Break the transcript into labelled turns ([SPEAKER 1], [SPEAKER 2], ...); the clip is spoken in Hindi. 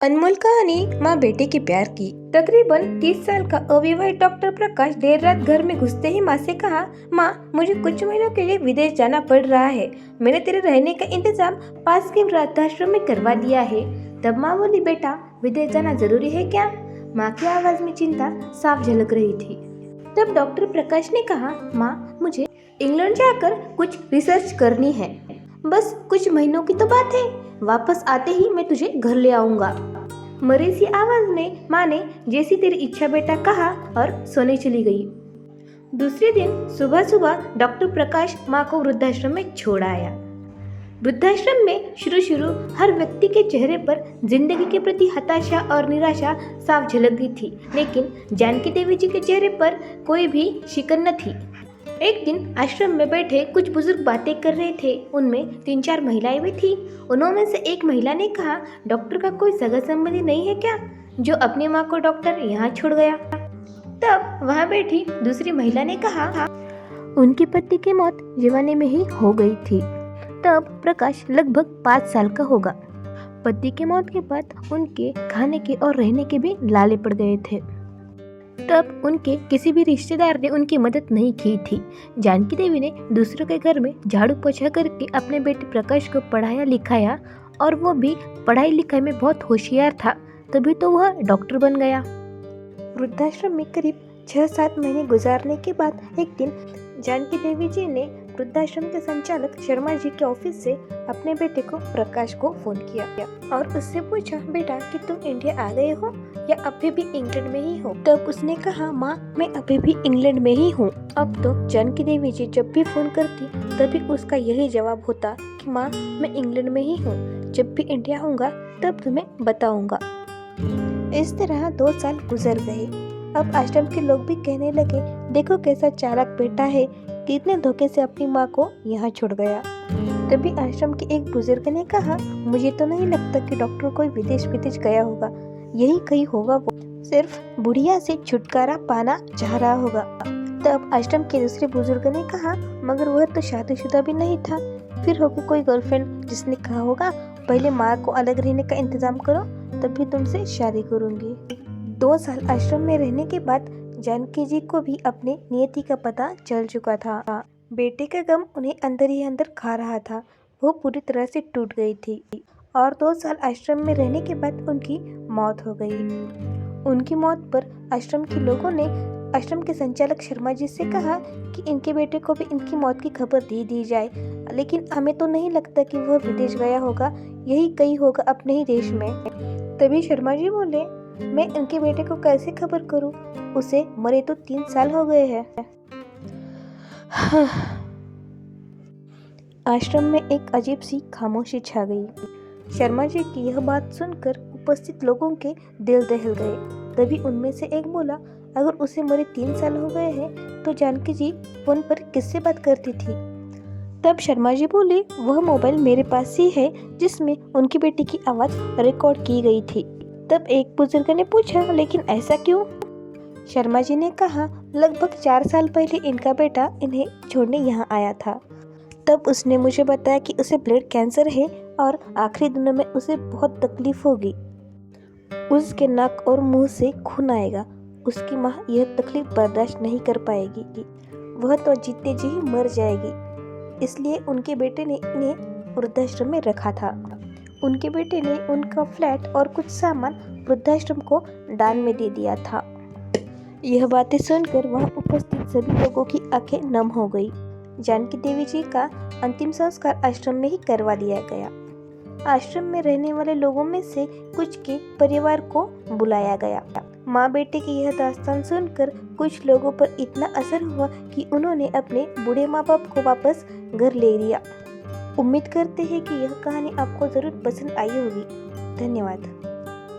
[SPEAKER 1] अनमोल कहानी माँ बेटे के प्यार की। तकरीबन 30 साल का अविवाहित डॉक्टर प्रकाश देर रात घर में घुसते ही माँ से कहा, माँ मुझे कुछ महीनों के लिए विदेश जाना पड़ रहा है। मैंने तेरे रहने का इंतजाम पास के वृद्धाश्रम में करवा दिया है। तब माँ बोली, बेटा विदेश जाना जरूरी है क्या? माँ की आवाज में चिंता साफ झलक रही थी। तब डॉक्टर प्रकाश ने कहा, माँ मुझे इंग्लैंड जाकर कुछ रिसर्च करनी है। बस कुछ महीनों की तो बात है, वापस आते ही मैं तुझे घर ले आऊंगा। मरी सी आवाज में माँ ने जैसी तेरी इच्छा बेटा कहा और सोने चली गई। दूसरे दिन सुबह सुबह डॉक्टर प्रकाश माँ को वृद्धाश्रम में छोड़ आया। वृद्धाश्रम में शुरू हर व्यक्ति के चेहरे पर जिंदगी के प्रति हताशा और निराशा साफ झलकती थी, लेकिन जानकी देवी जी के चेहरे पर कोई भी शिकन न थी। एक दिन आश्रम में बैठे कुछ बुजुर्ग बातें कर रहे थे। उनमें 3-4 महिलाएं भी थी। उनमें से एक महिला ने कहा, डॉक्टर का कोई सगा संबंधी नहीं है क्या जो अपनी माँ को डॉक्टर यहाँ छोड़ गया? तब वहाँ बैठी दूसरी महिला ने कहा, उनके पति की मौत जवानी में ही हो गई थी। तब प्रकाश लगभग 5 साल का होगा। पति की मौत के बाद उनके खाने के और रहने के भी लाले पड़ गए थे। तब उनके किसी भी रिश्तेदार ने उनकी मदद नहीं की थी। जानकी देवी ने दूसरों के घर में झाड़ू पोछा करके अपने बेटे प्रकाश को पढ़ाया लिखाया, और वो भी पढ़ाई लिखाई में बहुत होशियार था, तभी तो वह डॉक्टर बन गया। वृद्धाश्रम में करीब 6-7 महीने गुजारने के बाद एक दिन जानकी देवी जी ने वृद्धाश्रम के संचालक शर्मा जी के ऑफिस से अपने बेटे को प्रकाश को फोन किया और उससे पूछा, बेटा कि तुम इंडिया आ गए हो या अभी भी इंग्लैंड में ही हो? तब उसने कहा, माँ मैं अभी भी इंग्लैंड में ही हूँ। अब तो जानकी देवी जी जब भी फोन करती तभी उसका यही जवाब होता कि माँ मैं इंग्लैंड में ही हूँ, जब भी इंडिया आऊंगा तब तुम्हें बताऊंगा। इस तरह 2 साल गुजर गए। अब आश्रम के लोग भी कहने लगे, देखो कैसा चालाक बेटा है, कितने धोखे से अपनी माँ को यहाँ छोड़ गया। तभी आश्रम के एक बुजुर्ग ने कहा, मुझे तो नहीं लगता कि डॉक्टर कोई विदेश गया होगा, यही कहीं होगा, वो सिर्फ बुढ़िया से छुटकारा पाना चाह रहा होगा। तब आश्रम के दूसरे बुजुर्ग ने कहा, मगर वह तो शादीशुदा भी नहीं था, फिर होगी कोई गर्लफ्रेंड जिसने कहा होगा पहले माँ को अलग रहने का इंतजाम करो तभी तुमसे शादी करूंगी। 2 साल आश्रम में रहने के बाद जानकी जी को भी अपने नियति का पता चल चुका था। बेटे का गम उन्हें अंदर ही अंदर खा रहा था। वो पूरी तरह से टूट गई थी और 2 साल आश्रम में रहने के बाद उनकी मौत हो गई। उनकी मौत पर आश्रम के लोगों ने आश्रम के संचालक शर्मा जी से कहा कि इनके बेटे को भी इनकी मौत की खबर दे दी जाए, लेकिन हमें तो नहीं लगता कि वह विदेश गया होगा, यही कहीं होगा अपने ही देश में। तभी शर्मा जी बोले, मैं उनके बेटे को कैसे खबर करूं? उसे मरे तो 3 साल हो गए हैं। आश्रम में एक अजीब सी खामोशी छा गई। शर्मा जी की यह बात सुनकर उपस्थित लोगों के दिल दहल गए। तभी उनमें से एक बोला, अगर उसे मरे 3 साल हो गए हैं तो जानकी जी फोन पर किससे बात करती थी? तब शर्मा जी बोले, वह मोबाइल मेरे पास ही है जिसमें उनकी बेटी की आवाज रिकॉर्ड की गई थी। तब एक बुजुर्ग ने पूछा, लेकिन ऐसा क्यों? शर्मा जी ने कहा, लगभग 4 साल पहले इनका बेटा इन्हें छोड़ने यहाँ आया था। तब उसने मुझे बताया कि उसे ब्लड कैंसर है और आखिरी दिनों में उसे बहुत तकलीफ होगी। उसके नाक और मुंह से खून आएगा। उसकी माँ यह तकलीफ बर्दाश्त नहीं कर पाएगी, वह तो जीते जी ही मर जाएगी। इसलिए उनके बेटे ने इन्हें वृद्धाश्रम में रखा था। उनके बेटे ने उनका फ्लैट और कुछ सामान वृद्धाश्रम को दान में दे दिया था। यह बातें सुनकर वहां उपस्थित सभी लोगों की आंखें नम हो गई। जानकी देवी जी का अंतिम संस्कार आश्रम में ही करवा दिया गया। आश्रम में रहने वाले लोगों में से कुछ के परिवार को बुलाया गया। माँ बेटे की यह दास्तान सुनकर कुछ लोगों पर इतना असर हुआ कि उन्होंने अपने बूढ़े माँ बाप को वापस घर ले लिया। उम्मीद करते हैं कि यह कहानी आपको जरूर पसंद आई होगी। धन्यवाद।